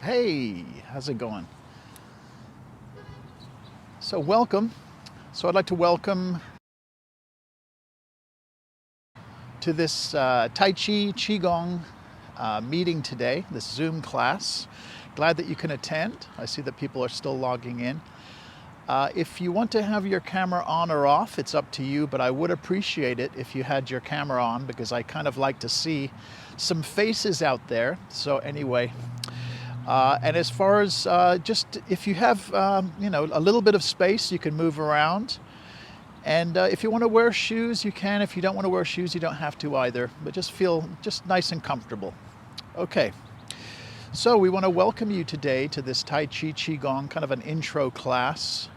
Hey, how's it going? So welcome. So I'd like to welcome to this Tai Chi Qigong meeting today, this Zoom class. Glad that you can attend. I see that people are still logging in. If you want to have your camera on or off, it's up to you, but I would appreciate it if you had your camera on because I kind of like to see some faces out there. So anyway, and as far as just if you have, a little bit of space, you can move around. And if you want to wear shoes, you can. If you don't want to wear shoes, you don't have to either. But just feel just nice and comfortable. Okay, so we want to welcome you today to this Tai Chi Qigong, kind of an intro class.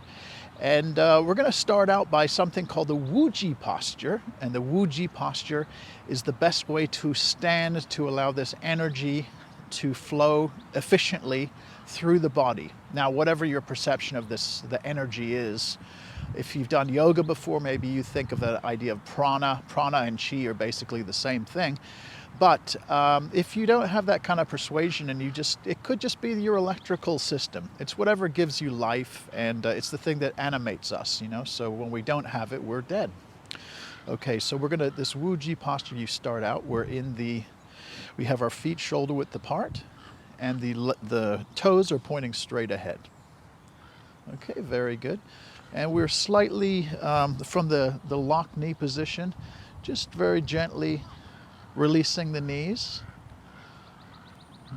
And we're going to start out by something called the Wuji posture. And the Wuji posture is the best way to stand to allow this energy to flow efficiently through the body. Now, whatever your perception of this, the energy is, if you've done yoga before, maybe you think of the idea of prana. Prana and chi are basically the same thing. But if you don't have that kind of persuasion and it could just be your electrical system. It's whatever gives you life, and it's the thing that animates us, So when we don't have it, we're dead. Okay, so this Wuji posture, you start out, we have our feet shoulder width apart, and the toes are pointing straight ahead. Okay, very good. And we're slightly, from the locked knee position, just very gently releasing the knees.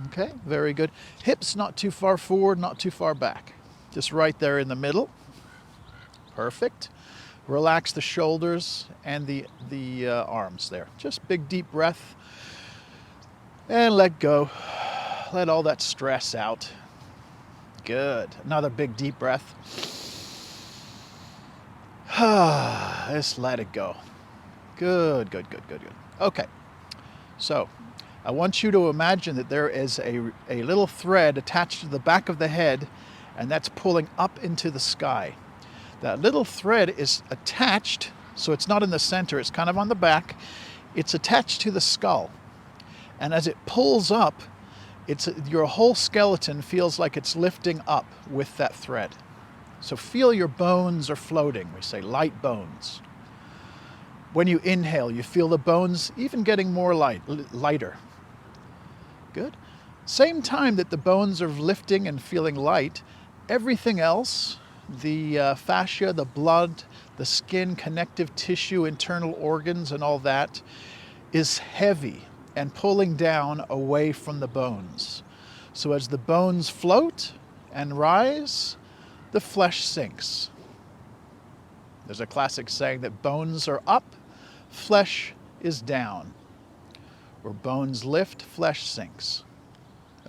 Okay, very good. Hips not too far forward, not too far back. Just right there in the middle. Perfect. Relax the shoulders and the arms there. Just big deep breath. And let go. Let all that stress out. Good. Another big deep breath. Just let it go. Good, good, good, good, good. Okay. So I want you to imagine that there is a little thread attached to the back of the head, and that's pulling up into the sky. That little thread is attached, so it's not in the center, it's kind of on the back. It's attached to the skull. And as it pulls up, your whole skeleton feels like it's lifting up with that thread. So feel your bones are floating. We say light bones. When you inhale, you feel the bones even getting more lighter. Good. Same time that the bones are lifting and feeling light, everything else, the fascia, the blood, the skin, connective tissue, internal organs, and all that is heavy and pulling down away from the bones. So as the bones float and rise, the flesh sinks. There's a classic saying that bones are up, flesh is down. Where bones lift, flesh sinks.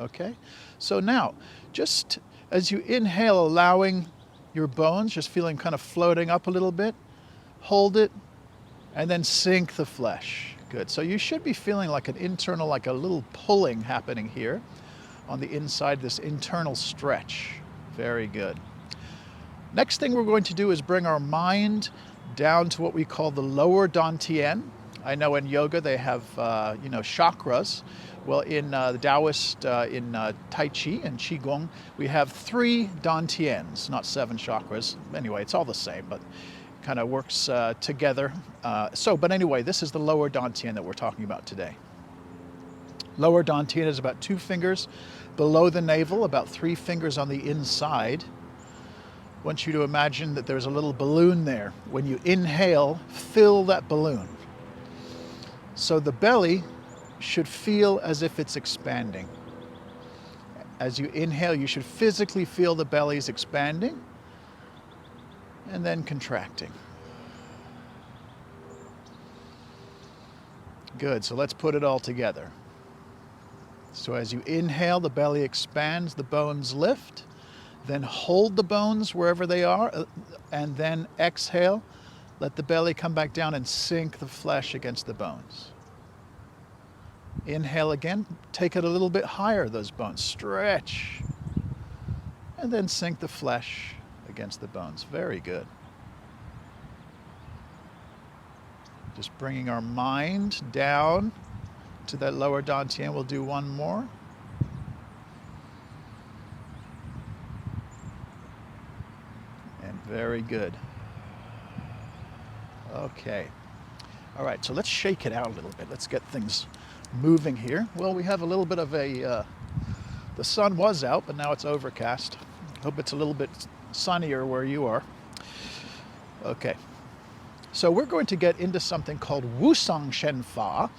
Okay? So now, just as you inhale, allowing your bones, just feeling kind of floating up a little bit, hold it, and then sink the flesh. Good. So you should be feeling like an internal, like a little pulling happening here on the inside, this internal stretch. Very good. Next thing we're going to do is bring our mind down to what we call the lower dantian. I know in yoga they have, chakras. Well, in the Taoist, in Tai Chi and Qigong, we have 3 dantians, not 7 chakras. Anyway, it's all the same, but kind of works together. But anyway, this is the lower dantian that we're talking about today. Lower dantian is about 2 fingers below the navel, about 3 fingers on the inside. I want you to imagine that there's a little balloon there. When you inhale, fill that balloon. So the belly should feel as if it's expanding. As you inhale, you should physically feel the belly's expanding and then contracting. Good, so let's put it all together. So as you inhale, the belly expands, the bones lift. Then hold the bones wherever they are, and then exhale. Let the belly come back down and sink the flesh against the bones. Inhale again, take it a little bit higher, those bones. Stretch. And then sink the flesh against the bones. Very good. Just bringing our mind down to that lower dantian. We'll do one more. Very good. Okay. All right, so let's shake it out a little bit. Let's get things moving here. Well, we have a little bit of the sun was out, but now it's overcast. Hope it's a little bit sunnier where you are. Okay. So we're going to get into something called Wusong Shen Fa.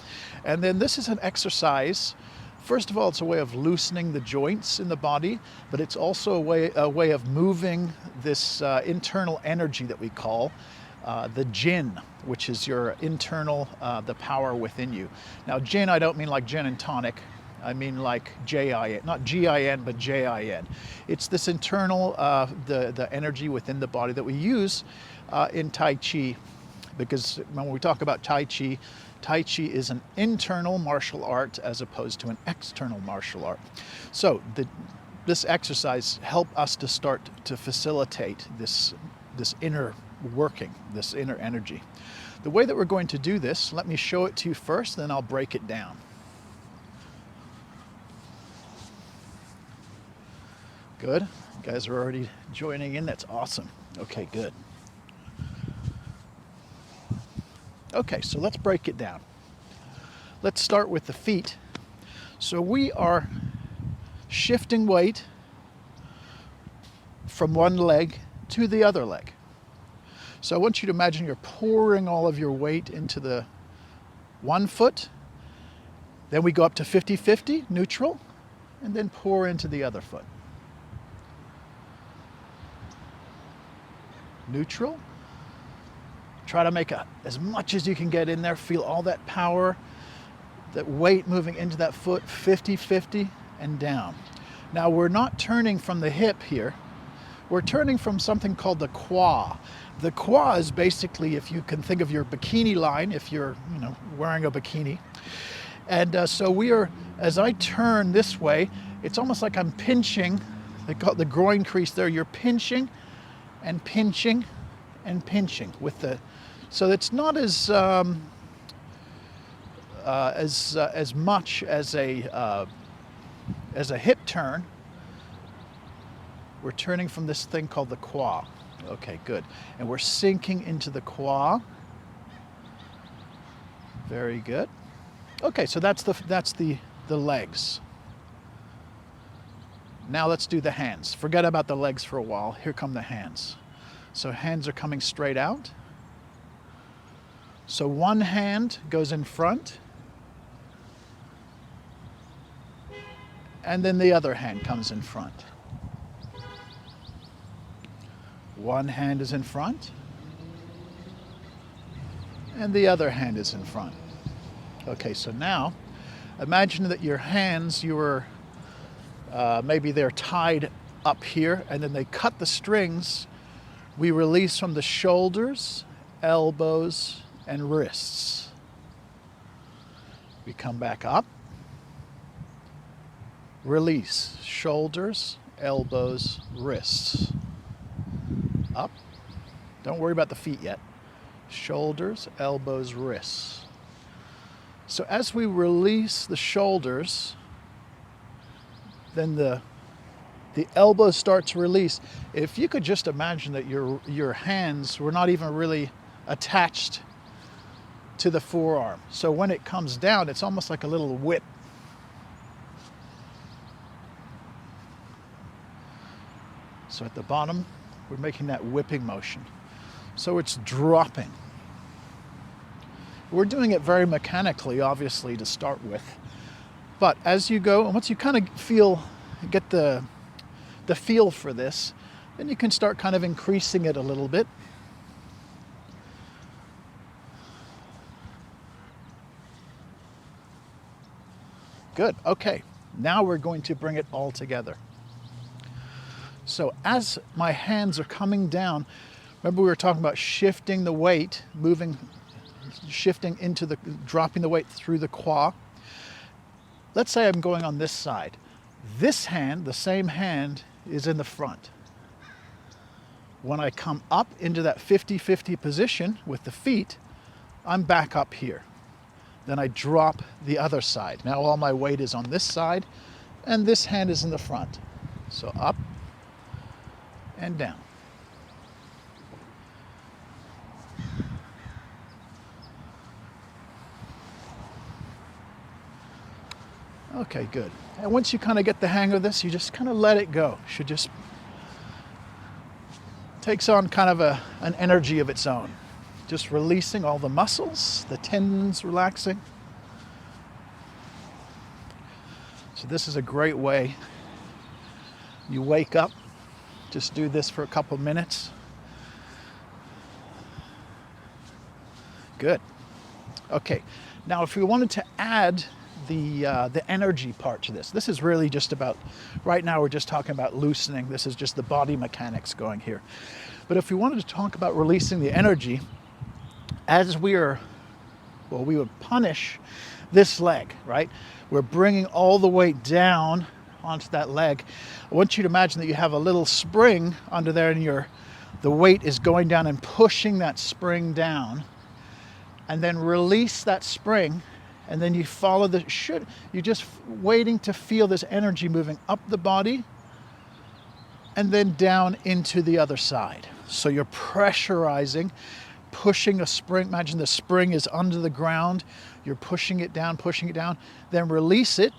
And then this is an exercise. First of all, it's a way of loosening the joints in the body, but it's also a way of moving this internal energy that we call the Jin, which is your internal, the power within you. Now, Jin, I don't mean like gin and tonic. I mean like J-I-N, not G-I-N, but J-I-N. It's this internal, the energy within the body that we use in Tai Chi, because when we talk about Tai Chi, Tai Chi is an internal martial art as opposed to an external martial art. So this exercise helps us to start to facilitate this inner working, this inner energy. The way that we're going to do this, let me show it to you first, then I'll break it down. Good. You guys are already joining in. That's awesome. Okay, good. Okay, so let's break it down. Let's start with the feet. So we are shifting weight from one leg to the other leg. So I want you to imagine you're pouring all of your weight into the one foot. Then we go up to 50-50, neutral, and then pour into the other foot. Neutral. Try to make as much as you can get in there. Feel all that power, that weight moving into that foot, 50-50 and down. Now we're not turning from the hip here. We're turning from something called the qua. The qua is basically, if you can think of your bikini line, if you're wearing a bikini. And so we are, as I turn this way, it's almost like I'm pinching, they call it the groin crease there. You're pinching and pinching and pinching with the, so it's not as much as a hip turn. We're turning from this thing called the qua. Okay, good. And we're sinking into the qua. Very good. Okay, so that's the legs. Now let's do the hands. Forget about the legs for a while. Here come the hands. So hands are coming straight out. So one hand goes in front, and then the other hand comes in front. One hand is in front, and the other hand is in front. Okay, so now imagine that your hands, maybe they're tied up here, and then they cut the strings. We release from the shoulders, elbows, and wrists. We come back up. Release, shoulders, elbows, wrists. Up. Don't worry about the feet yet. Shoulders, elbows, wrists. So as we release the shoulders, then the elbows start to release. If you could just imagine that your hands were not even really attached to the forearm. So when it comes down, it's almost like a little whip. So at the bottom, we're making that whipping motion. So it's dropping. We're doing it very mechanically, obviously, to start with. But as you go, and once you kind of get the feel for this, then you can start kind of increasing it a little bit. Good, okay. Now we're going to bring it all together. So as my hands are coming down, remember we were talking about shifting the weight, shifting into dropping the weight through the qua. Let's say I'm going on this side. This hand, the same hand, is in the front. When I come up into that 50-50 position with the feet, I'm back up here. Then I drop the other side. Now all my weight is on this side, and this hand is in the front. So up and down. Okay, good. And once you kind of get the hang of this, you just kind of let it go. Should just takes on kind of an energy of its own. Just releasing all the muscles, the tendons relaxing. So this is a great way. You wake up, just do this for a couple minutes. Good. Okay, now if we wanted to add the energy part to this, this is really just about, right now we're just talking about loosening. This is just the body mechanics going here. But if we wanted to talk about releasing the energy, as we would punish this leg, right? We're bringing all the weight down onto that leg. I want you to imagine that you have a little spring under there and the weight is going down and pushing that spring down, and then release that spring, and then you follow you're just waiting to feel this energy moving up the body and then down into the other side. So you're pressurizing, pushing a spring. Imagine the spring is under the ground. You're pushing it down, then release it.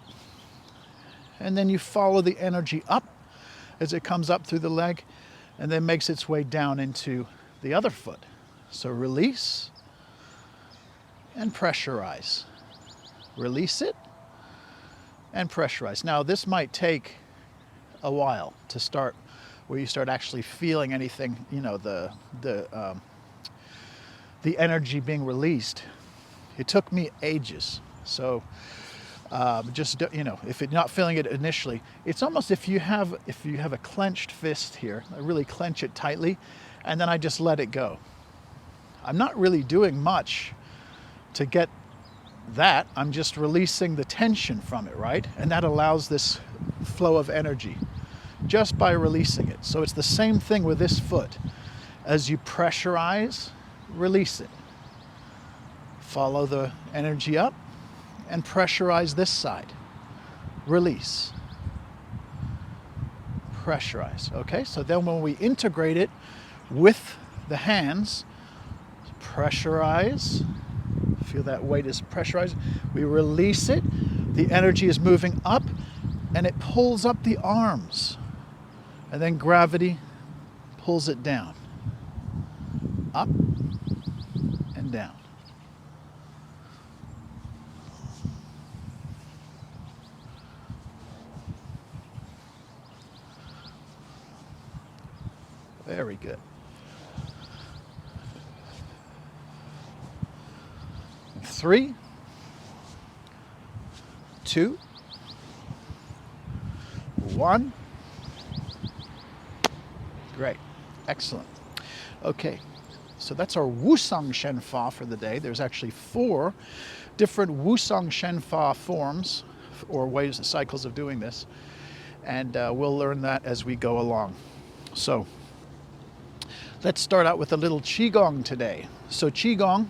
And then you follow the energy up as it comes up through the leg and then makes its way down into the other foot. So release and pressurize. Release it and pressurize. Now this might take a while to start, where you start actually feeling anything, the energy being released. It took me ages. So if you're not feeling it initially, it's almost if you have a clenched fist here, I really clench it tightly, and then I just let it go. I'm not really doing much to get that. I'm just releasing the tension from it, right? And that allows this flow of energy just by releasing it. So it's the same thing with this foot. As you pressurize, release it. Follow the energy up and pressurize this side. Release. Pressurize. Okay, so then when we integrate it with the hands, pressurize. Feel that weight is pressurized. We release it. The energy is moving up and it pulls up the arms. And then gravity pulls it down. Up and down. Very good. 3, 2, 1. Great. Excellent. Okay. So that's our Wusong Shen Fa for the day. There's actually 4 different Wusong Shen Fa forms or ways, cycles of doing this. And we'll learn that as we go along. So let's start out with a little Qigong today. So Qigong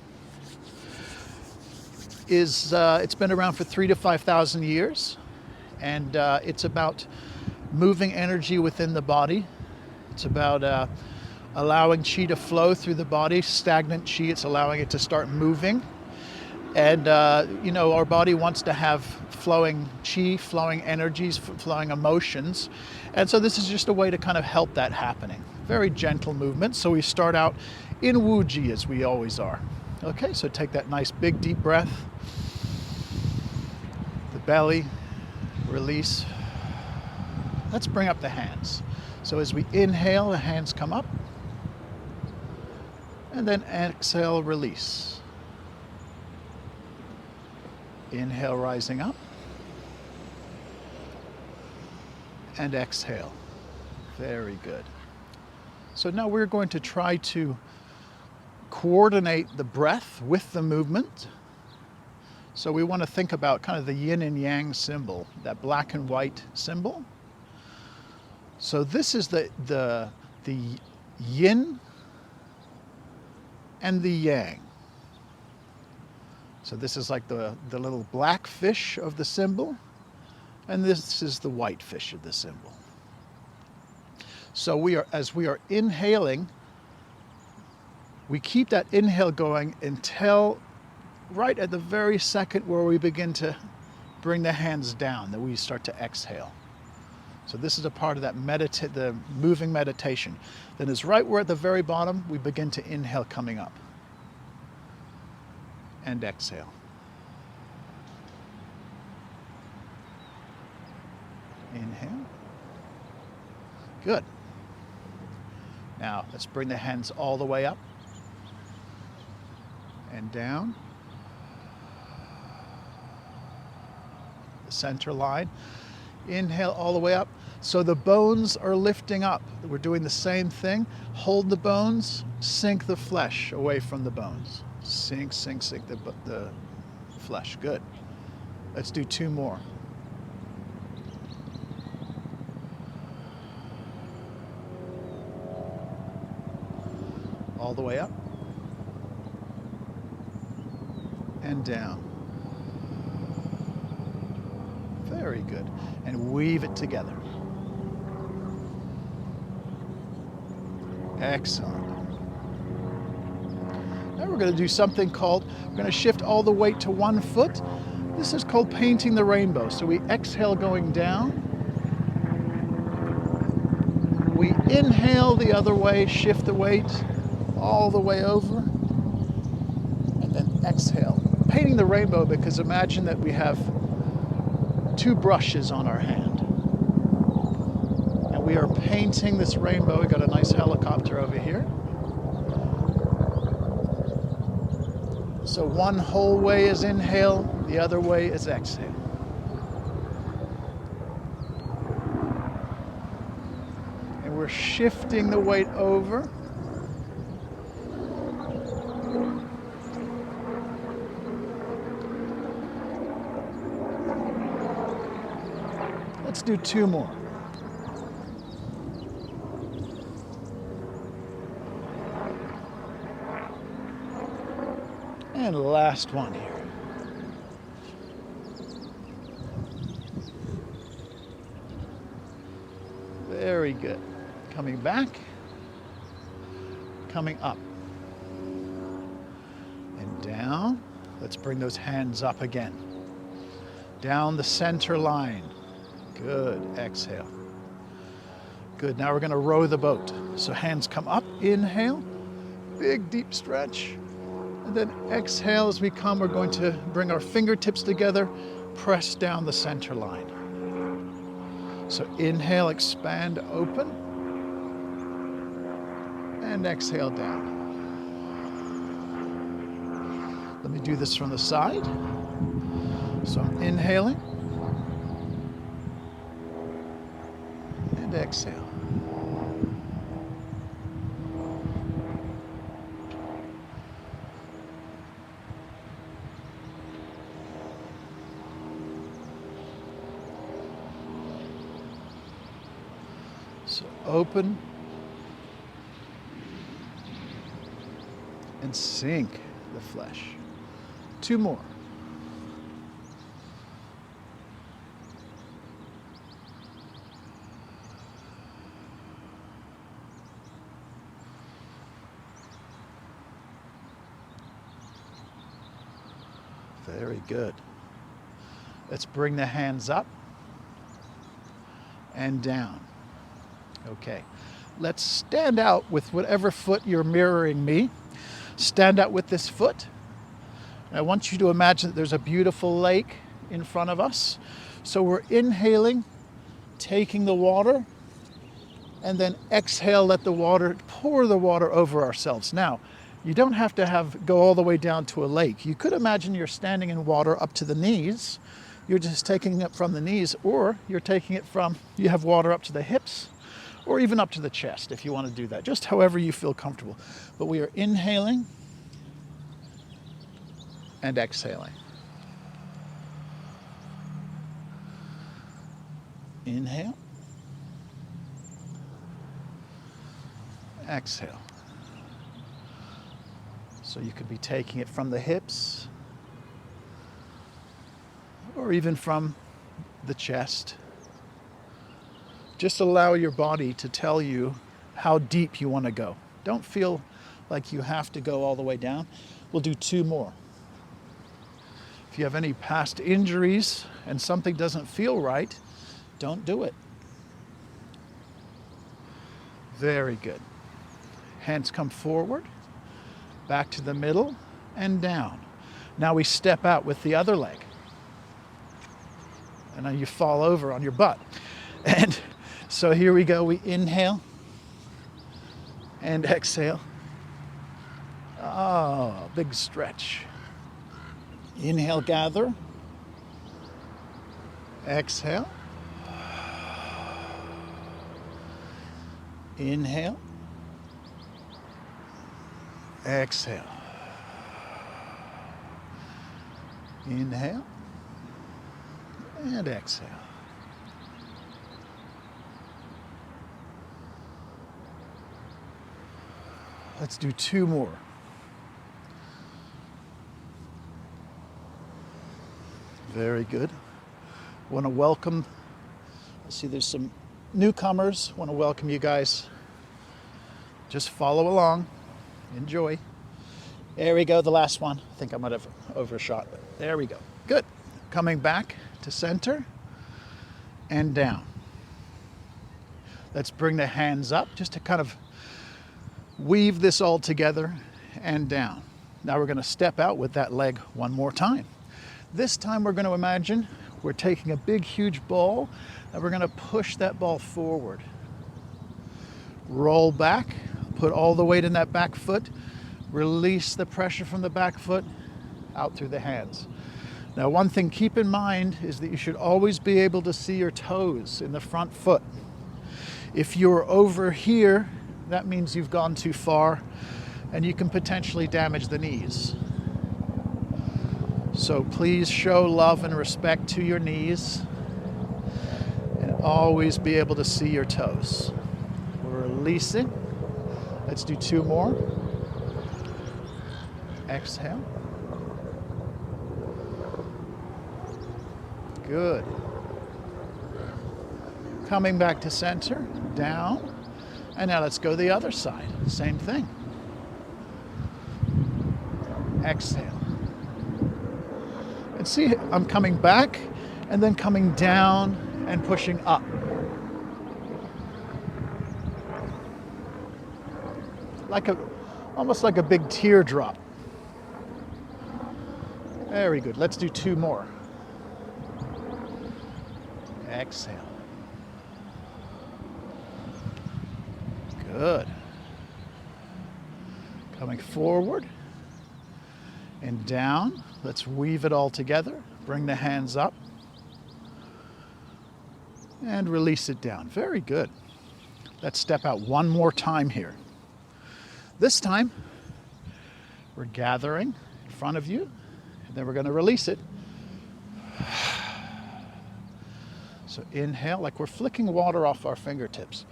is, it's been around for 3,000 to 5,000 years. And it's about moving energy within the body. It's about allowing qi to flow through the body, stagnant qi. It's allowing it to start moving. And, our body wants to have flowing qi, flowing energies, flowing emotions. And so this is just a way to kind of help that happening. Very gentle movement. So we start out in Wu Ji as we always are. Okay, so take that nice big deep breath. The belly, release. Let's bring up the hands. So as we inhale, the hands come up. And then exhale, release. Inhale, rising up. And exhale. Very good. So now we're going to try to coordinate the breath with the movement. So we want to think about kind of the yin and yang symbol, that black and white symbol. So this is the yin and the yang. So this is like the little black fish of the symbol, and this is the white fish of the symbol. So as we are inhaling, we keep that inhale going until right at the very second where we begin to bring the hands down. Then we start to exhale. So this is a part of that the moving meditation. Then as right we're at the very bottom, we begin to inhale coming up. And exhale. Inhale. Good. Now let's bring the hands all the way up and down. The center line. Inhale all the way up. So the bones are lifting up. We're doing the same thing. Hold the bones, sink the flesh away from the bones. Sink the flesh. Good. Let's do 2 more. All the way up and down. Very good. And weave it together. Excellent. Now we're going to do something called, we're going to shift all the weight to one foot. This is called painting the rainbow. So we exhale going down. We inhale the other way, shift the weight all the way over. And then exhale. Painting the rainbow because imagine that we have 2 brushes on our hand. And we are painting this rainbow. We got a nice helicopter over here. So one whole way is inhale, the other way is exhale. And we're shifting the weight over. Let's do 2 more. And last one here. Very good. Coming back, coming up, and down. Let's bring those hands up again. Down the center line. Good. Exhale. Good. Now we're going to row the boat. So hands come up. Inhale. Big deep stretch. And then exhale as we come. We're going to bring our fingertips together. Press down the center line. So inhale, expand, open. And exhale down. Let me do this from the side. So I'm inhaling. And exhale. So open and sink the flesh. 2 more. Very good. Let's bring the hands up and down. Okay. Let's stand out with whatever foot you're mirroring me. Stand out with this foot. I want you to imagine that there's a beautiful lake in front of us. So we're inhaling, taking the water, and then exhale, let the water, pour the water over ourselves. Now, you don't have to go all the way down to a lake. You could imagine you're standing in water up to the knees. You're just taking it from the knees, or you're taking it from, you have water up to the hips, or even up to the chest if you want to do that, just however you feel comfortable. But we are inhaling and exhaling. Inhale. Exhale. So you could be taking it from the hips or even from the chest. Just allow your body to tell you how deep you want to go. Don't feel like you have to go all the way down. We'll do 2 more. If If you have any past injuries and something doesn't feel right, don't do it. Very good. Hands come forward, back to the middle, and down. Now we step out with the other leg. And then you fall over on your butt. And so here we go. We inhale and exhale. Oh, big stretch. Inhale, gather. Exhale. Inhale. Exhale. Inhale. And exhale. Let's do 2 more. Very good. Want to welcome, I see there's some newcomers. Want to welcome you guys. Just follow along. Enjoy. There we go, the last one. I think I might have overshot, but there we go. Good. Coming back to center and down. Let's bring the hands up just to kind of weave this all together and down. Now we're going to step out with that leg one more time. This time we're going to imagine we're taking a big, huge ball and we're going to push that ball forward. Roll back, put all the weight in that back foot, release the pressure from the back foot out through the hands. Now, one thing keep in mind is that you should always be able to see your toes in the front foot. If you're over here, that means you've gone too far and you can potentially damage the knees. So please show love and respect to your knees and always be able to see your toes. We're releasing. Let's do 2 more. Exhale. Good. Coming back to center, down. And now let's go the other side. Same thing. Exhale. And see, I'm coming back and then coming down and pushing up. Almost like a big teardrop. Very good. Let's do 2 more. Exhale. Good. Coming forward and down. Let's weave it all together. Bring the hands up and release it down. Very good. Let's step out one more time here. This time, we're gathering in front of you, and then we're going to release it. So inhale, like we're flicking water off our fingertips.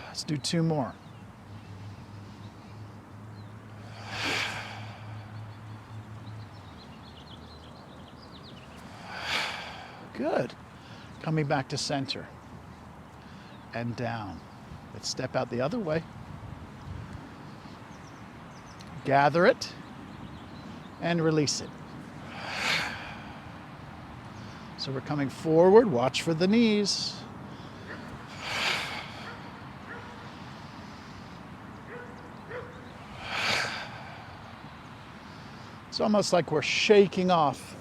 Let's do 2 more. Good. Coming back to center and down. Let's step out the other way. Gather it and release it. So we're coming forward. Watch for the knees. It's almost like we're shaking off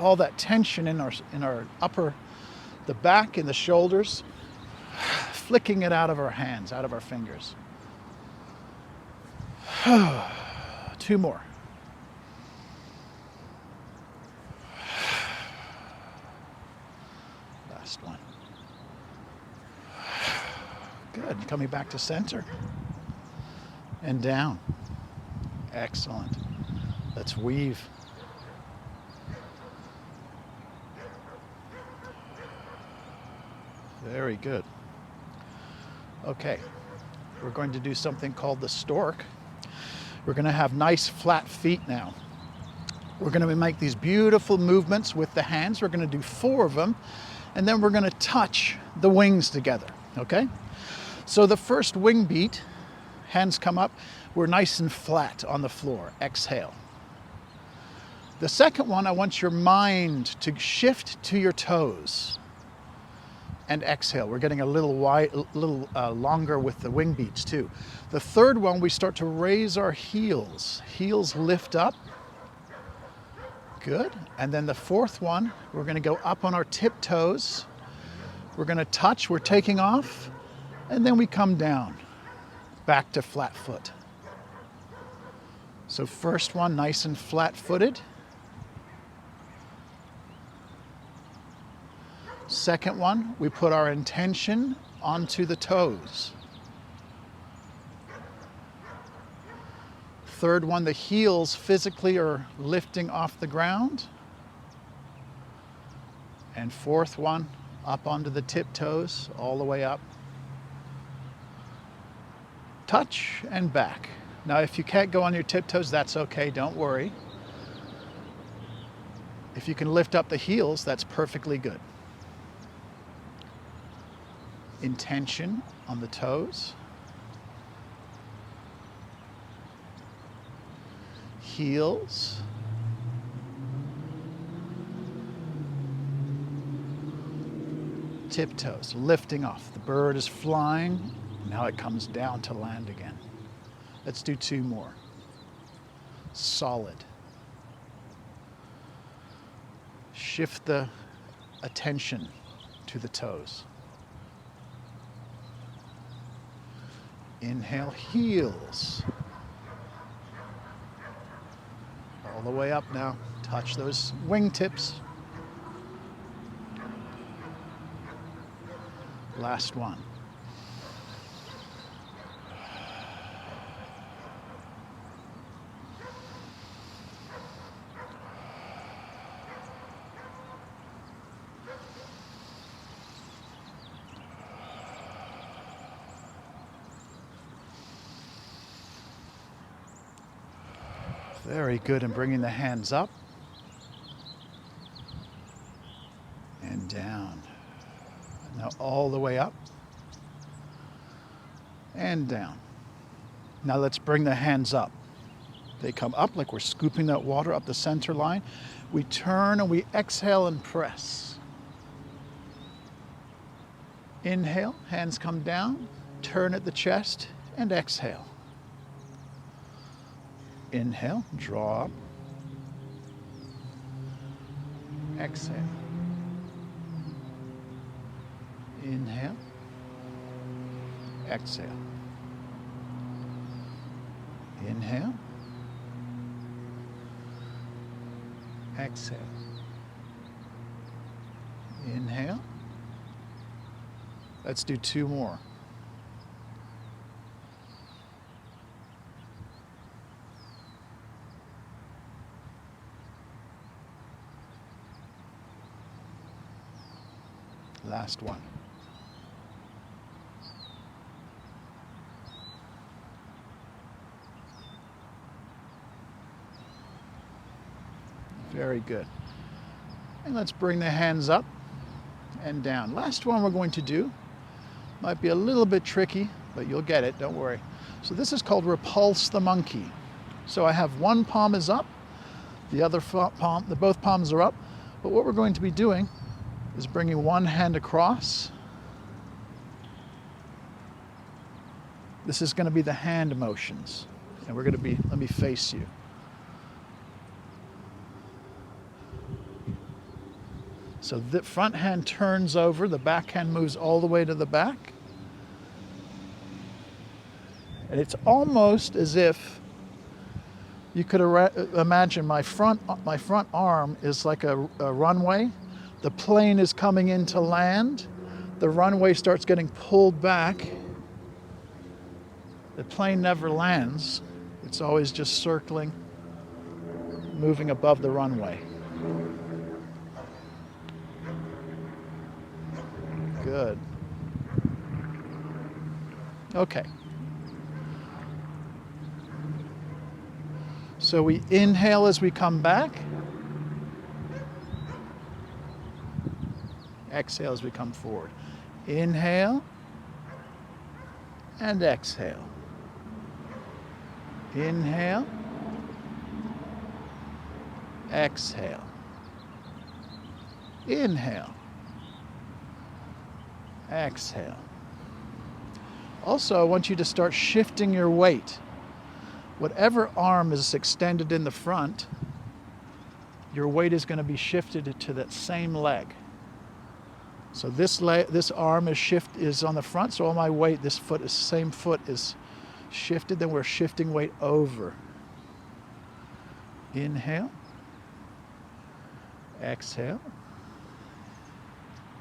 all that tension in our upper, the back and the shoulders, flicking it out of our hands, out of our fingers. 2 more. Last one. Good. Coming back to center and down. Excellent. Let's weave. Very good. Okay, we're going to do something called the stork. We're going to have nice flat feet now. We're going to make these beautiful movements with the hands. We're going to do 4 of them, and then we're going to touch the wings together, okay? So the first wing beat, hands come up, we're nice and flat on the floor. Exhale. The second one, I want your mind to shift to your toes and exhale. We're getting a little longer with the wing beats too. The third one, we start to raise our heels. Heels lift up. Good. And then the fourth one, we're going to go up on our tiptoes. We're going to touch, we're taking off, and then we come down, back to flat foot. So first one, nice and flat-footed. Second one, we put our intention onto the toes. Third one, the heels physically are lifting off the ground. And fourth one, up onto the tiptoes, all the way up. Touch and back. Now, if you can't go on your tiptoes, that's okay, don't worry. If you can lift up the heels, that's perfectly good. Intention on the toes. Heels. Tiptoes, lifting off. The bird is flying. Now it comes down to land again. Let's do 2 more. Solid. Shift the attention to the toes. Inhale, heels. All the way up now. Touch those wingtips. Last one. Very good, and bringing the hands up and down. Now all the way up and down. Now let's bring the hands up. They come up like we're scooping that water up the center line. We turn and we exhale and press. Inhale, hands come down, turn at the chest and exhale. Inhale, draw up. Exhale. Inhale. Exhale. Inhale. Exhale. Inhale. Let's do 2 more. Last one. Very good. And let's bring the hands up and down. Last one we're going to do might be a little bit tricky, but you'll get it, don't worry. So this is called repulse the monkey. So I have one palm is up, the other palm, both palms are up, but what we're going to be doing is bringing one hand across. This is going to be the hand motions. And we're going to be, let me face you. So the front hand turns over, the back hand moves all the way to the back. And it's almost as if you could imagine my front arm is like a runway. The plane is coming in to land. The runway starts getting pulled back. The plane never lands. It's always just circling, moving above the runway. Good. Okay. So we inhale as we come back. Exhale as we come forward. Inhale and exhale. Inhale, exhale. Inhale, exhale. Also, I want you to start shifting your weight. Whatever arm is extended in the front, your weight is going to be shifted to that same leg. So this arm is on the front, so all my weight, same foot is shifted, then we're shifting weight over. Inhale. Exhale.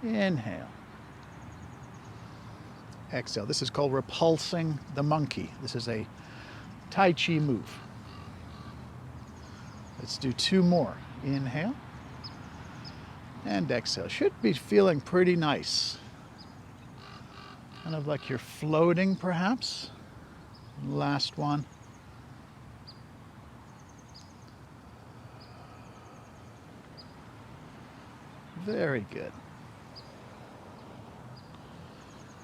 Inhale. Exhale. This is called repulsing the monkey. This is a Tai Chi move. Let's do 2 more. Inhale and exhale. Should be feeling pretty nice. Kind of like you're floating, perhaps. Last one. Very good.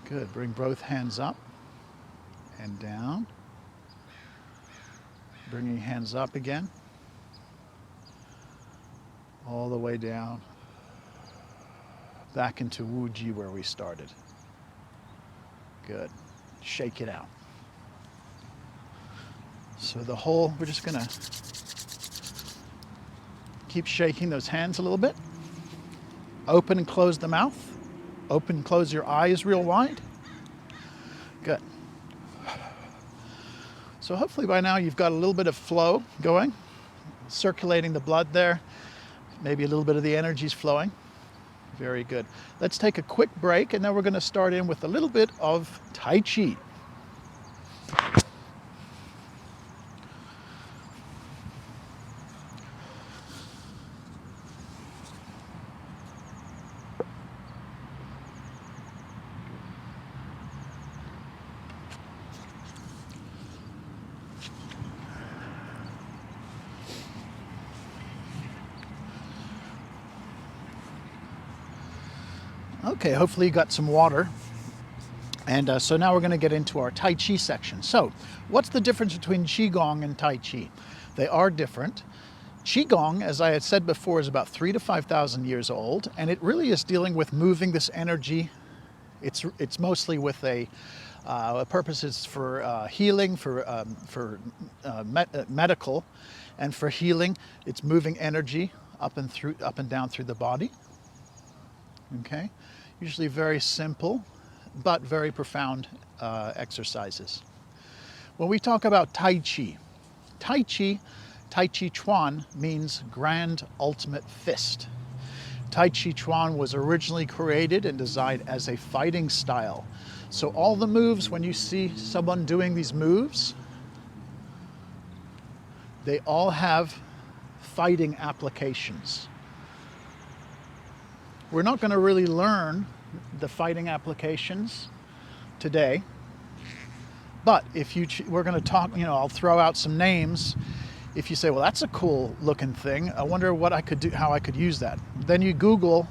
Good. Bring both hands up and down. Bringing hands up again. All the way down. Back into Wuji where we started. Good. Shake it out. So we're just gonna keep shaking those hands a little bit. Open and close the mouth. Open and close your eyes real wide. Good. So hopefully by now you've got a little bit of flow going, circulating the blood there. Maybe a little bit of the energy's flowing. Very good. Let's take a quick break and then we're going to start in with a little bit of Tai Chi. Okay, hopefully you got some water. And so now we're going to get into our Tai Chi section. So, what's the difference between Qigong and Tai Chi? They are different. Qigong, as I had said before, is about 3,000 to 5,000 years old, and it really is dealing with moving this energy. It's mostly with purposes for healing, for medical, and for healing. It's moving energy up and down through the body. Okay, usually very simple, but very profound exercises. When we talk about Tai Chi, Tai Chi Chuan means grand ultimate fist. Tai Chi Chuan was originally created and designed as a fighting style. So all the moves, when you see someone doing these moves, they all have fighting applications. We're not going to really learn the fighting applications today, but we're going to talk, I'll throw out some names. If you say, well, that's a cool looking thing, I wonder what I could do, how I could use that. Then you Google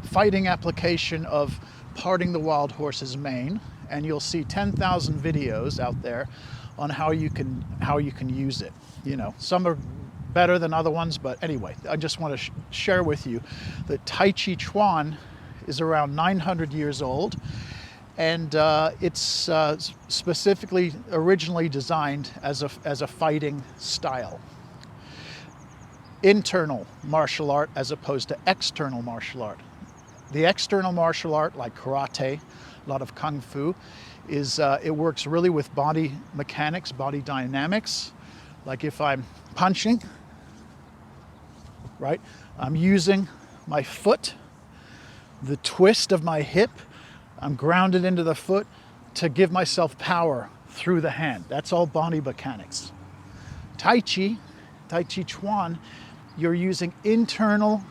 fighting application of parting the wild horse's mane, and you'll see 10,000 videos out there on how you can use it. Some are better than other ones, but anyway, I just want to share with you that Tai Chi Chuan is around 900 years old, and it's specifically originally designed as a fighting style. Internal martial art as opposed to external martial art. The external martial art, like karate, a lot of kung fu, it works really with body mechanics, body dynamics. Like if I'm punching, right? I'm using my foot, the twist of my hip, I'm grounded into the foot to give myself power through the hand. That's all body mechanics. Tai Chi Chuan, you're using internal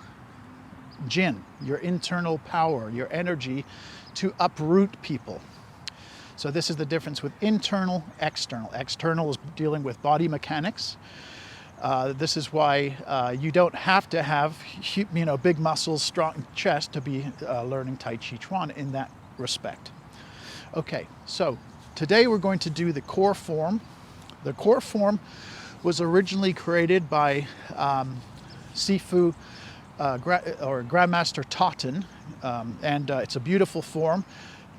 jin, your internal power, your energy to uproot people. So this is the difference with internal, external. External is dealing with body mechanics. This is why you don't have to have big muscles, strong chest to be learning Tai Chi Chuan in that respect. Okay, so today we're going to do the core form. The core form was originally created by Sifu or Grandmaster Totten, and it's a beautiful form.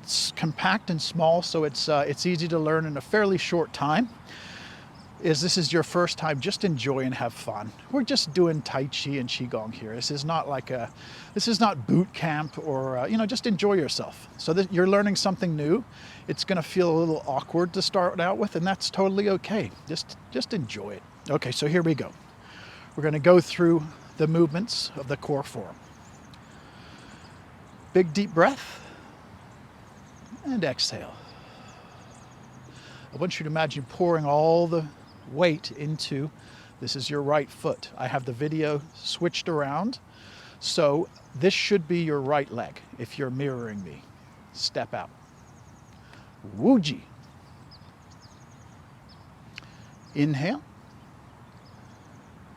It's compact and small, so it's easy to learn in a fairly short time. If this is your first time, just enjoy and have fun. We're just doing Tai Chi and Qigong here. This is not boot camp or, just enjoy yourself. So that you're learning something new. It's gonna feel a little awkward to start out with, and that's totally okay. Just enjoy it. Okay, so here we go. We're gonna go through the movements of the core form. Big deep breath, and exhale. I want you to imagine pouring all the weight into, this is your right foot. I have the video switched around, so this should be your right leg if you're mirroring me. Step out. Wuji. Inhale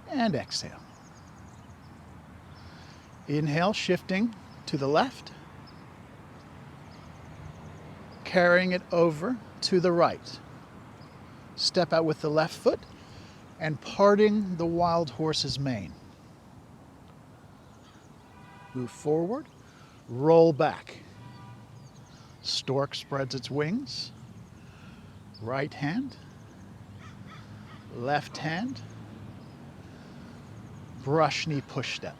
and exhale. Inhale, shifting to the left, carrying it over to the right. Step out with the left foot and parting the wild horse's mane. Move forward, roll back. Stork spreads its wings. Right hand, left hand, brush knee push step.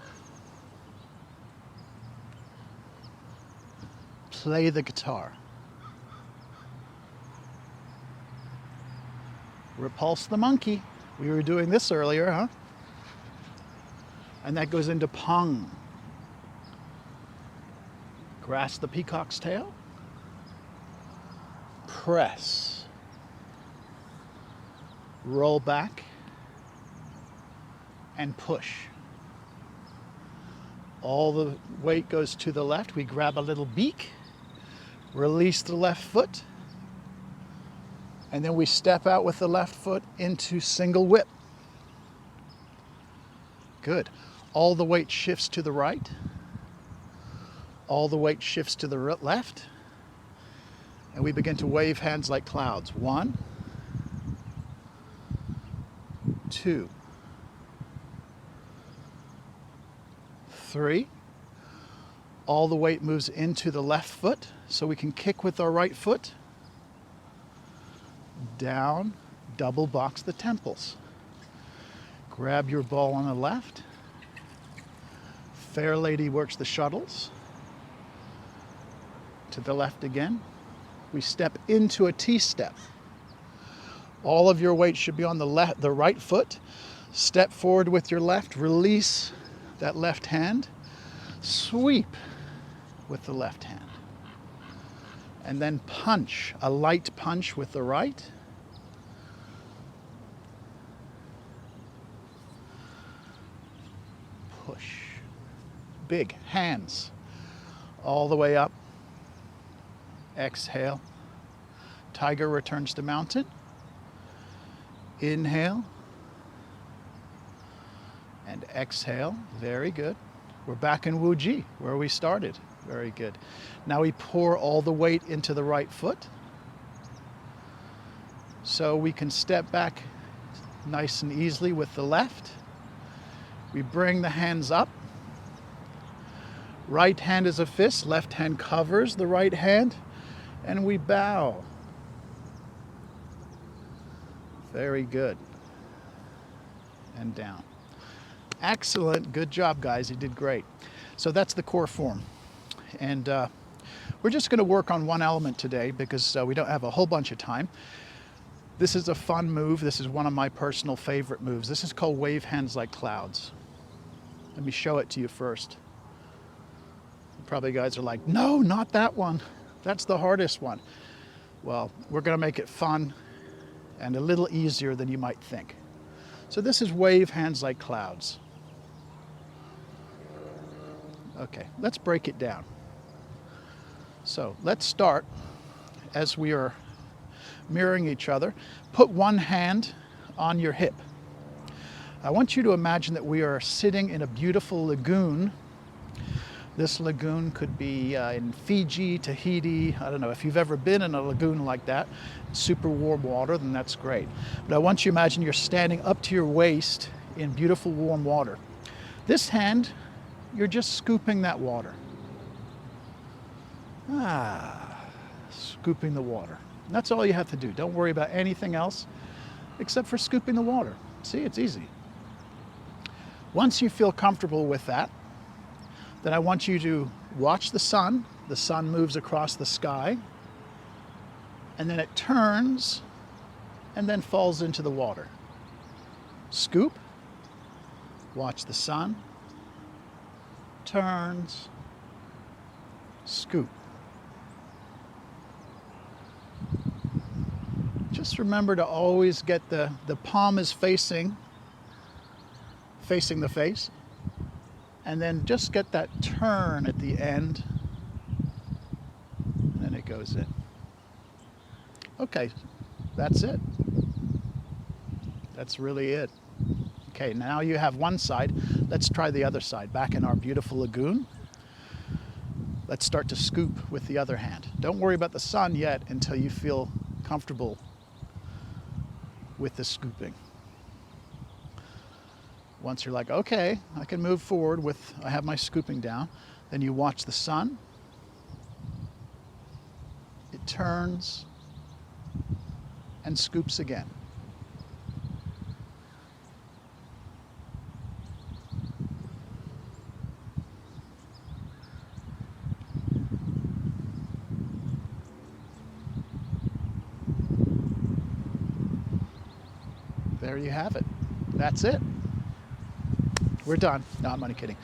Play the guitar. Repulse the monkey. We were doing this earlier, huh? And that goes into Pung. Grasp the peacock's tail. Press. Roll back. And push. All the weight goes to the left. We grab a little beak. Release the left foot. And then we step out with the left foot into single whip. Good. All the weight shifts to the right. All the weight shifts to the left. And we begin to wave hands like clouds. 1, 2, 3. All the weight moves into the left foot, so we can kick with our right foot. Down, double box the temples. Grab your ball on the left. Fair lady works the shuttles. To the left again. We step into a T-step. All of your weight should be on the right foot. Step forward with your left. Release that left hand. Sweep with the left hand. And then punch, a light punch with the right. Push. Big hands all the way up. Exhale. Tiger returns to mountain. Inhale. And exhale. Very good. We're back in Wuji, where we started. Very good. Now we pour all the weight into the right foot. So we can step back nice and easily with the left. We bring the hands up. Right hand is a fist, left hand covers the right hand, and we bow. Very good. And down. Excellent. Good job, guys. You did great. So that's the core form. And we're just going to work on one element today because we don't have a whole bunch of time. This is a fun move. This is one of my personal favorite moves. This is called wave hands like clouds. Let me show it to you first. Probably you guys are like, no, not that one. That's the hardest one. Well, we're going to make it fun and a little easier than you might think. So this is wave hands like clouds. Okay, let's break it down. So let's start as we are mirroring each other. Put one hand on your hip. I want you to imagine that we are sitting in a beautiful lagoon. This lagoon could be in Fiji, Tahiti. I don't know. If you've ever been in a lagoon like that, super warm water, then that's great. But I want you to imagine you're standing up to your waist in beautiful warm water. This hand, you're just scooping that water. Scooping the water. And that's all you have to do. Don't worry about anything else except for scooping the water. See, it's easy. Once you feel comfortable with that, then I want you to watch the sun. The sun moves across the sky, and then it turns and then falls into the water. Scoop, watch the sun, turns, scoop. Just remember to always get the palm is facing the face, and then just get that turn at the end, and then it goes in. Okay, that's it. That's really it. Okay, now you have one side. Let's try the other side. Back in our beautiful lagoon, let's start to scoop with the other hand. Don't worry about the sun yet until you feel comfortable with the scooping. Once you're like, okay, I can move forward with, I have my scooping down, then you watch the sun. It turns and scoops again. There you have it. That's it. We're done. No, I'm only kidding.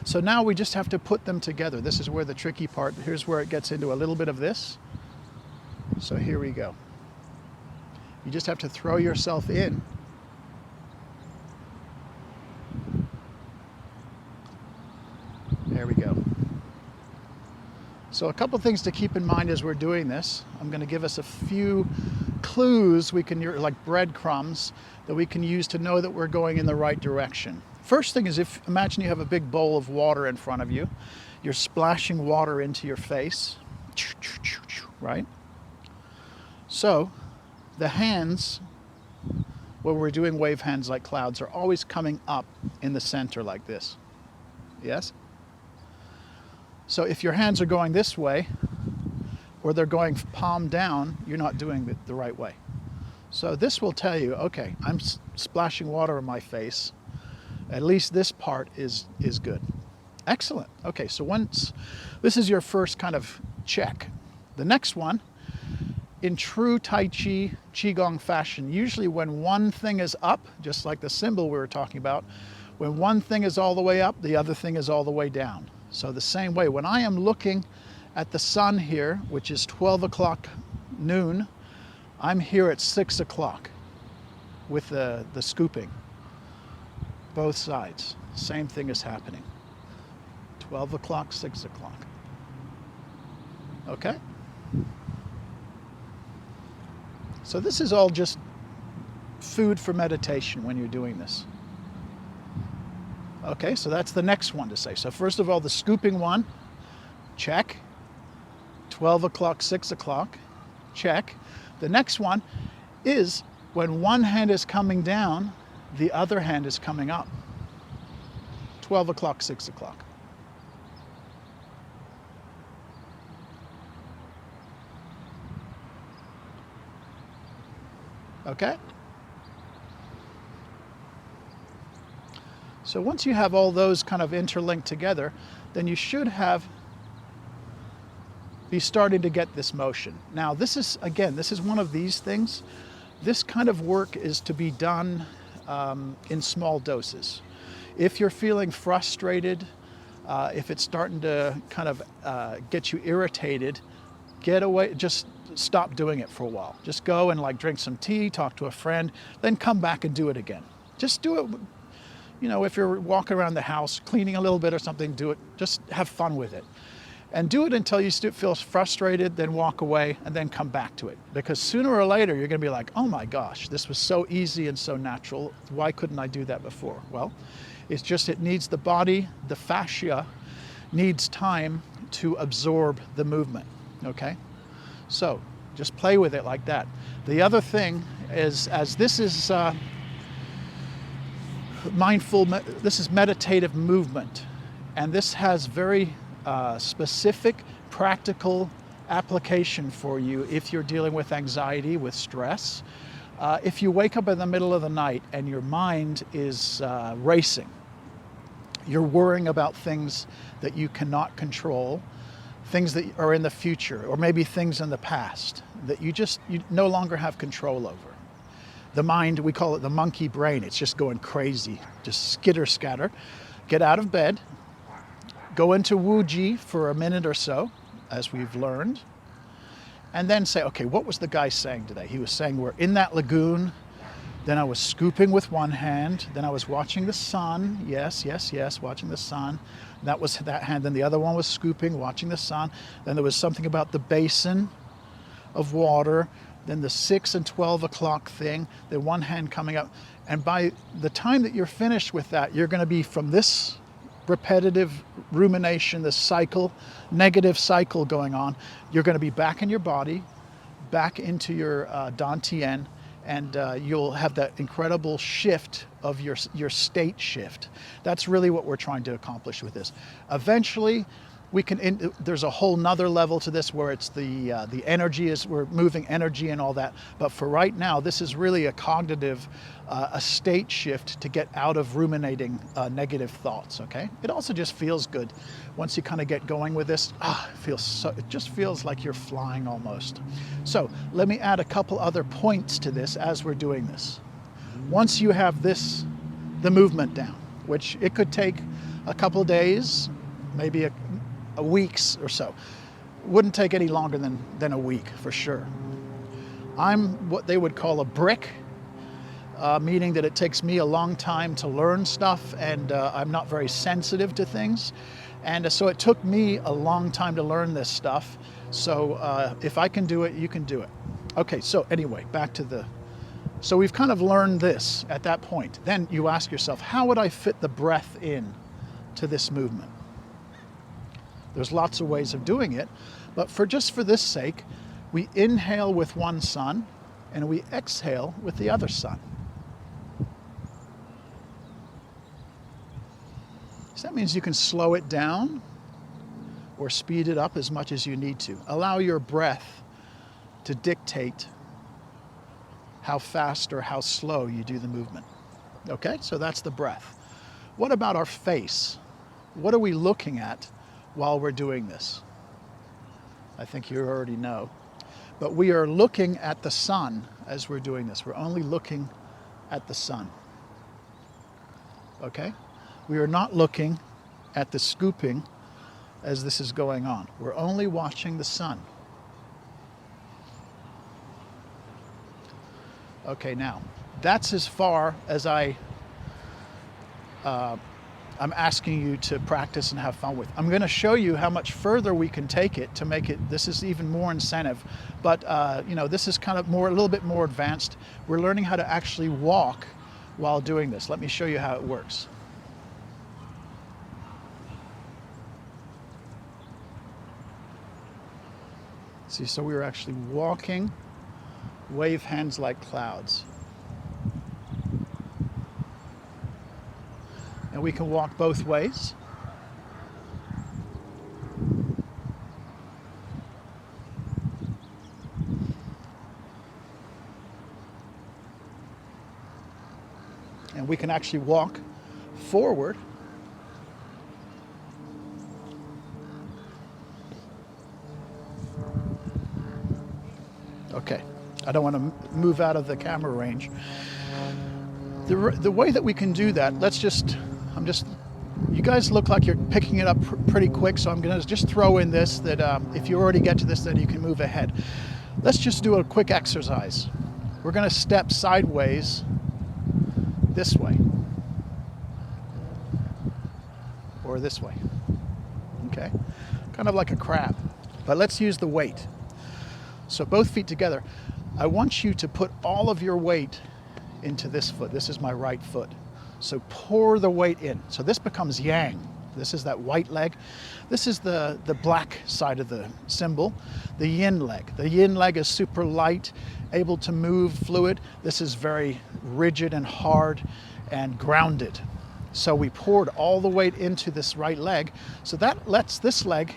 So now we just have to put them together. This is where the tricky part, here's where it gets into a little bit of this. So here we go. You just have to throw yourself in. There we go. So a couple things to keep in mind as we're doing this. I'm going to give us a few clues we can, like breadcrumbs, that we can use to know that we're going in the right direction. First thing is, imagine you have a big bowl of water in front of you. You're splashing water into your face, right? So the hands, when we're doing wave hands like clouds, are always coming up in the center like this. Yes? So if your hands are going this way, or they're going palm down, you're not doing it the right way. So this will tell you, okay, I'm splashing water in my face. At least this part is good. Excellent. Okay, so once this is your first kind of check. The next one, in true Tai Chi Qigong fashion, usually when one thing is up, just like the symbol we were talking about, when one thing is all the way up, the other thing is all the way down. So the same way, when I am looking at the sun here, which is 12 o'clock noon, I'm here at 6 o'clock with the scooping. Both sides, same thing is happening. 12 o'clock, 6 o'clock. Okay? So this is all just food for meditation when you're doing this. Okay, so that's the next one to say. So first of all, the scooping one, check. 12 o'clock, 6 o'clock, check. The next one is when one hand is coming down, the other hand is coming up. 12 o'clock, 6 o'clock. Okay? So once you have all those kind of interlinked together, then you should be starting to get this motion. Now this is, again, this is one of these things. This kind of work is to be done in small doses. If you're feeling frustrated, if it's starting to kind of get you irritated, get away, just stop doing it for a while. Just go and like drink some tea, talk to a friend, then come back and do it again. Just do it, you know, if you're walking around the house, cleaning a little bit or something, do it, just have fun with it. And do it until you feel frustrated, then walk away, and then come back to it. Because sooner or later, you're going to be like, oh my gosh, this was so easy and so natural. Why couldn't I do that before? Well, it's just it needs the body, the fascia, needs time to absorb the movement, okay? So just play with it like that. The other thing is, as this is this is meditative movement, and this has very specific, practical application for you if you're dealing with anxiety, with stress. If you wake up in the middle of the night and your mind is racing, you're worrying about things that you cannot control, things that are in the future, or maybe things in the past that you no longer have control over. The mind, we call it the monkey brain. It's just going crazy, just skitter scatter. Get out of bed, go into Wuji for a minute or so, as we've learned, and then say, okay, what was the guy saying today? He was saying we're in that lagoon, then I was scooping with one hand, then I was watching the sun, yes, watching the sun. That was that hand, then the other one was scooping, watching the sun. Then there was something about the basin of water, then the 6 and 12 o'clock thing, then one hand coming up. And by the time that you're finished with that, you're going to be from this repetitive rumination, this cycle, negative cycle going on, you're going to be back in your body, back into your dantian, and you'll have that incredible shift of your state shift. That's really what we're trying to accomplish with this. Eventually, there's a whole nother level to this where it's the energy we're moving energy and all that. But for right now, this is really a cognitive, a state shift to get out of ruminating negative thoughts, okay? It also just feels good. Once you kind of get going with this, it just feels like you're flying almost. So let me add a couple other points to this as we're doing this. Once you have the movement down, which it could take a couple days, maybe a weeks or so. Wouldn't take any longer than a week for sure. I'm what they would call a brick, meaning that it takes me a long time to learn stuff, and I'm not very sensitive to things. And so it took me a long time to learn this stuff. So if I can do it, you can do it. Okay, so anyway, so we've kind of learned this at that point. Then you ask yourself, how would I fit the breath in to this movement? There's lots of ways of doing it, but for this sake, we inhale with one sun and we exhale with the other sun. So that means you can slow it down or speed it up as much as you need to. Allow your breath to dictate how fast or how slow you do the movement. Okay, so that's the breath. What about our face? What are we looking at while we're doing this? I think you already know. But we are looking at the sun as we're doing this. We're only looking at the sun. Okay? We are not looking at the scooping as this is going on. We're only watching the sun. Okay, now, that's as far as I'm asking you to practice and have fun with. I'm going to show you how much further we can take it to make it, this is even more incentive, but this is kind of a little bit more advanced. We're learning how to actually walk while doing this. Let me show you how it works. See, so we were actually walking, wave hands like clouds. And we can walk both ways. And we can actually walk forward. Okay, I don't want to move out of the camera range. The way that we can do that, you guys look like you're picking it up pretty quick, so I'm going to just throw in this, that if you already get to this, then you can move ahead. Let's just do a quick exercise. We're going to step sideways this way. Or this way. Okay. kind of like a crab. But let's use the weight. So both feet together. I want you to put all of your weight into this foot. This is my right foot. So pour the weight in. So this becomes yang. This is that white leg. This is the black side of the symbol, the yin leg. The yin leg is super light, able to move fluid. This is very rigid and hard and grounded. So we poured all the weight into this right leg. So that lets this leg,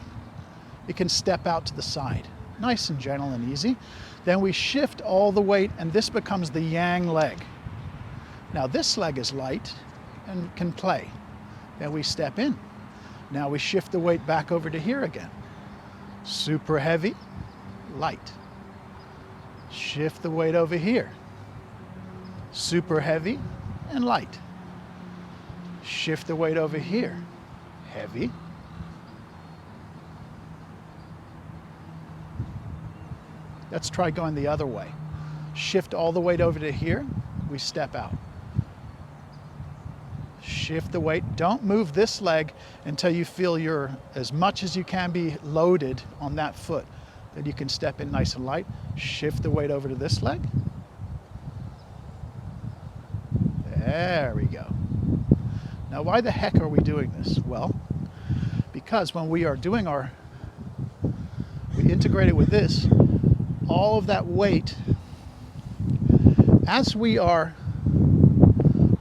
it can step out to the side. Nice and gentle and easy. Then we shift all the weight and this becomes the yang leg. Now this leg is light and can play. Then we step in. Now we shift the weight back over to here again. Super heavy, light. Shift the weight over here. Super heavy and light. Shift the weight over here. Heavy. Let's try going the other way. Shift all the weight over to here. We step out. Shift the weight. Don't move this leg until you feel you're as much as you can be loaded on that foot. Then you can step in nice and light. Shift the weight over to this leg. There we go. Now, why the heck are we doing this? Well, because when we are doing we integrate it with this, all of that weight, as we are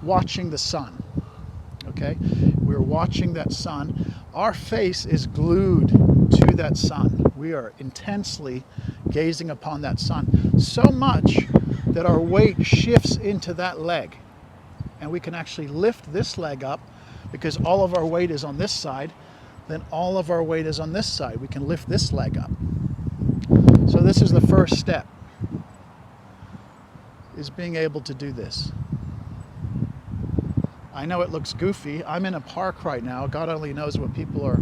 watching the sun, okay? We're watching that sun. Our face is glued to that sun. We are intensely gazing upon that sun, so much that our weight shifts into that leg. And we can actually lift this leg up because all of our weight is on this side, then all of our weight is on this side. We can lift this leg up. So this is the first step, is being able to do this. I know it looks goofy. I'm in a park right now. God only knows what people are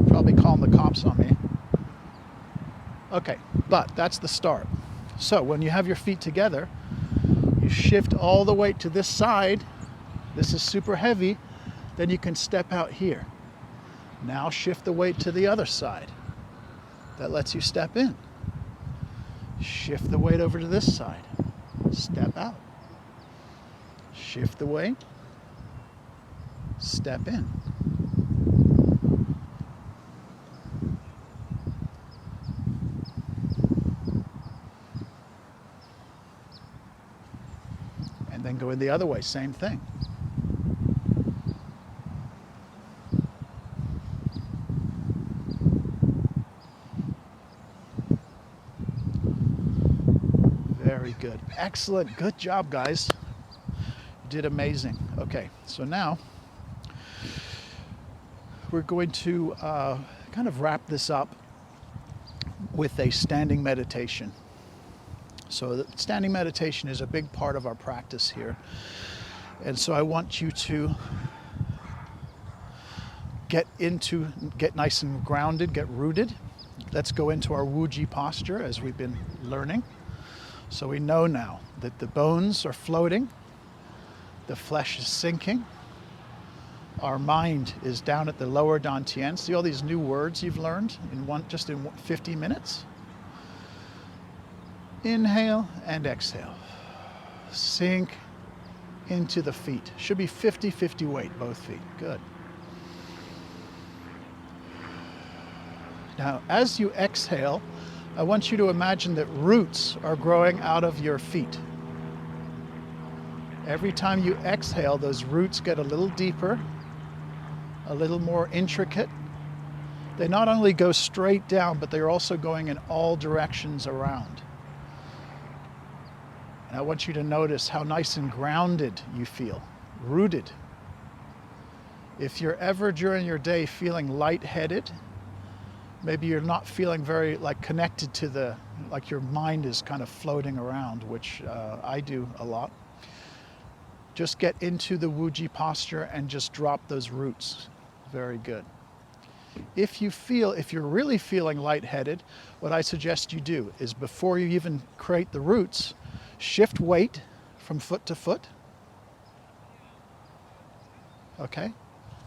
probably calling the cops on me. Okay, but that's the start. So when you have your feet together, you shift all the weight to this side. This is super heavy. Then you can step out here. Now shift the weight to the other side. That lets you step in. Shift the weight over to this side. Step out. Shift the weight. Step in. And then go in the other way, same thing. Very good. Excellent. Good job, guys. You did amazing. Okay, so now we're going to kind of wrap this up with a standing meditation. So the standing meditation is a big part of our practice here. And so I want you to get nice and grounded, get rooted. Let's go into our Wuji posture as we've been learning. So we know now that the bones are floating, the flesh is sinking, our mind is down at the lower dantian. See all these new words you've learned in 50 minutes? Inhale and exhale. Sink into the feet. Should be 50-50 weight, both feet. Good. Now, as you exhale, I want you to imagine that roots are growing out of your feet. Every time you exhale, those roots get a little deeper, a little more intricate. They not only go straight down, but they're also going in all directions around. And I want you to notice how nice and grounded you feel, rooted. If you're ever during your day feeling lightheaded, maybe you're not feeling very connected to like your mind is kind of floating around, which I do a lot. Just get into the Wuji posture and just drop those roots. Very good. If you're really feeling lightheaded, what I suggest you do is before you even create the roots, shift weight from foot to foot. Okay?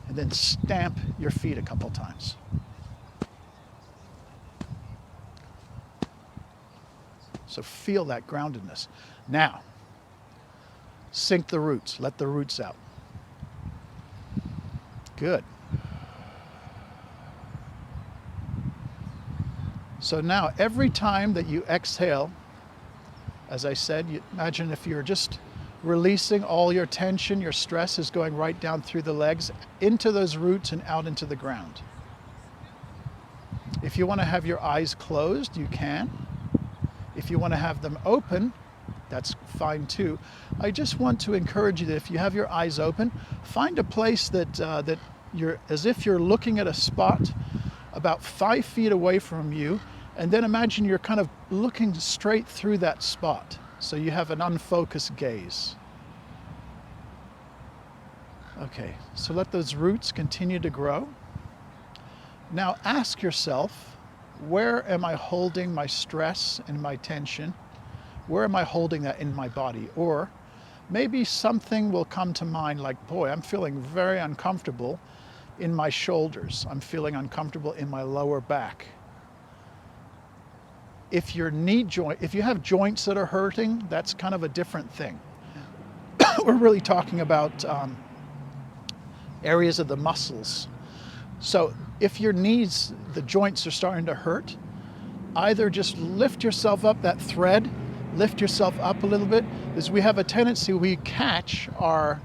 And then stamp your feet a couple times. So feel that groundedness. Now, sink the roots. Let the roots out. Good. So now, every time that you exhale, as I said, you imagine if you're just releasing all your tension, your stress is going right down through the legs, into those roots and out into the ground. If you want to have your eyes closed, you can. If you want to have them open, that's fine too. I just want to encourage you that if you have your eyes open, find a place that you're, as if you're looking at a spot about 5 feet away from you, and then imagine you're kind of looking straight through that spot. So you have an unfocused gaze. Okay, so let those roots continue to grow. Now ask yourself, where am I holding my stress and my tension? Where am I holding that in my body? Or maybe something will come to mind like, boy, I'm feeling very uncomfortable in my shoulders. I'm feeling uncomfortable in my lower back. If your knee joint, if you have joints that are hurting, that's kind of a different thing. We're really talking about areas of the muscles. So if your knees, the joints are starting to hurt, either just lift yourself up that thread, lift yourself up a little bit, because we have a tendency, we catch our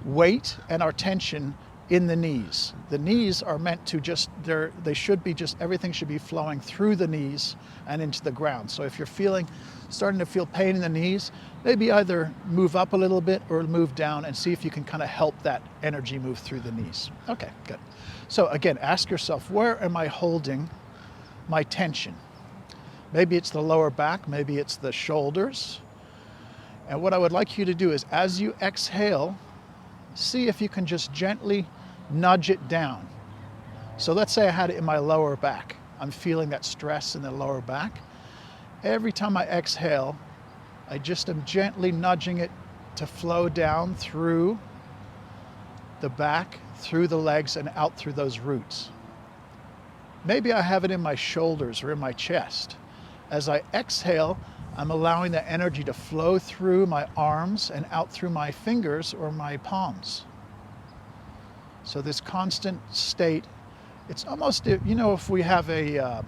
weight and our tension in the knees. The knees are meant to just, they should be just, everything should be flowing through the knees and into the ground. So if you're starting to feel pain in the knees, maybe either move up a little bit or move down and see if you can kind of help that energy move through the knees. Okay, good. So again, ask yourself, where am I holding my tension? Maybe it's the lower back, maybe it's the shoulders. And what I would like you to do is, as you exhale, see if you can just gently nudge it down. So let's say I had it in my lower back. I'm feeling that stress in the lower back. Every time I exhale, I just am gently nudging it to flow down through the back, through the legs, and out through those roots. Maybe I have it in my shoulders or in my chest. As I exhale, I'm allowing the energy to flow through my arms and out through my fingers or my palms. So this constant state, it's almost, you know, if we have an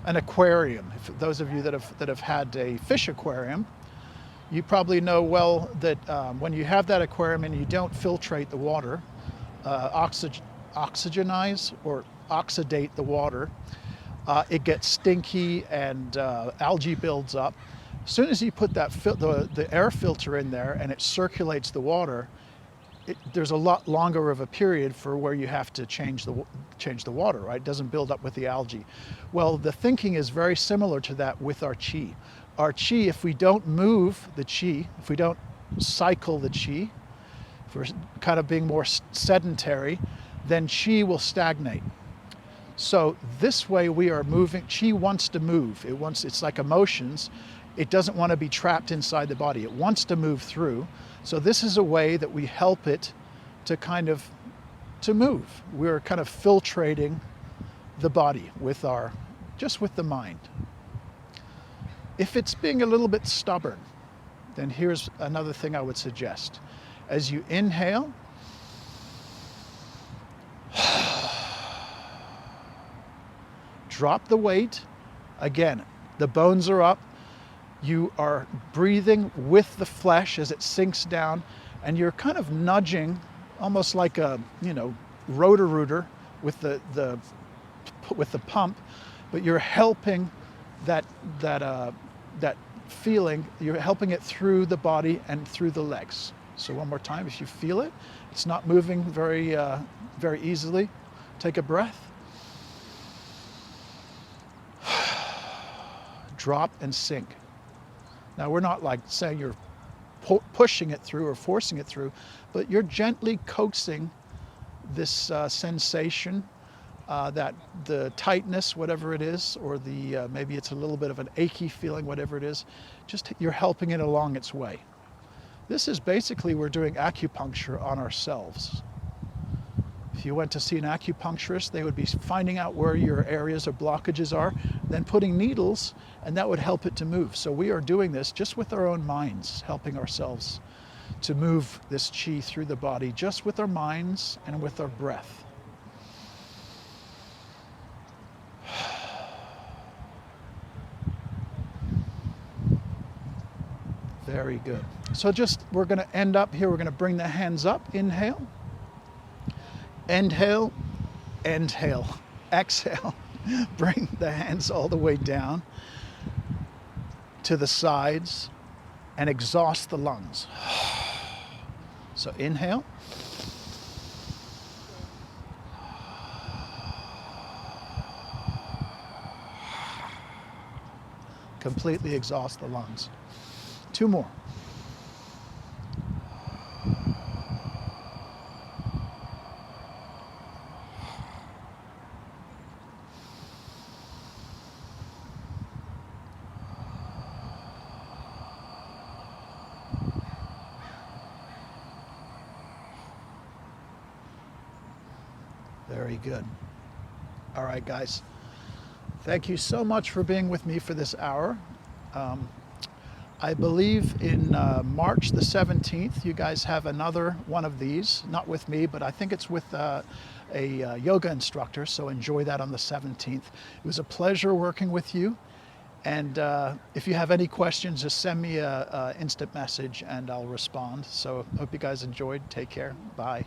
aquarium, if those of you that have had a fish aquarium, you probably know well that when you have that aquarium and you don't filtrate the water, oxygenize or oxidate the water, it gets stinky and algae builds up. As soon as you put that the air filter in there and it circulates the water, there's a lot longer of a period for where you have to change the water, right? It doesn't build up with the algae. Well, the thinking is very similar to that with our qi. Our qi, if we don't move the qi, if we don't cycle the qi, if we're kind of being more sedentary, then qi will stagnate. So this way we are moving, qi wants to move. It's like emotions. It doesn't want to be trapped inside the body. It wants to move through. So this is a way that we help it to move. We're kind of filtrating the body with just the mind. If it's being a little bit stubborn, then here's another thing I would suggest. As you inhale, drop the weight. Again, the bones are up. You are breathing with the flesh as it sinks down, and you're kind of nudging, almost like a rotor-rooter with the pump, but you're helping that feeling. You're helping it through the body and through the legs. So one more time, if you feel it, it's not moving very easily. Take a breath. Drop and sink. Now, we're not like saying you're pushing it through or forcing it through, but you're gently coaxing this sensation, that the tightness, whatever it is, or maybe it's a little bit of an achy feeling, whatever it is, just you're helping it along its way. This is basically, we're doing acupuncture on ourselves. If you went to see an acupuncturist, they would be finding out where your areas of blockages are, then putting needles, and that would help it to move. So we are doing this just with our own minds, helping ourselves to move this qi through the body just with our minds and with our breath. Very good. So we're going to end up here. We're going to bring the hands up. Inhale. Inhale. Inhale. Exhale. Bring the hands all the way down to the sides and exhaust the lungs. So inhale. Completely exhaust the lungs. 2 more. Very good. All right, guys. Thank you so much for being with me for this hour. I believe in March the 17th, you guys have another one of these, not with me, but I think it's with a yoga instructor, so enjoy that on the 17th. It was a pleasure working with you, and if you have any questions, just send me an instant message and I'll respond. So hope you guys enjoyed. Take care. Bye.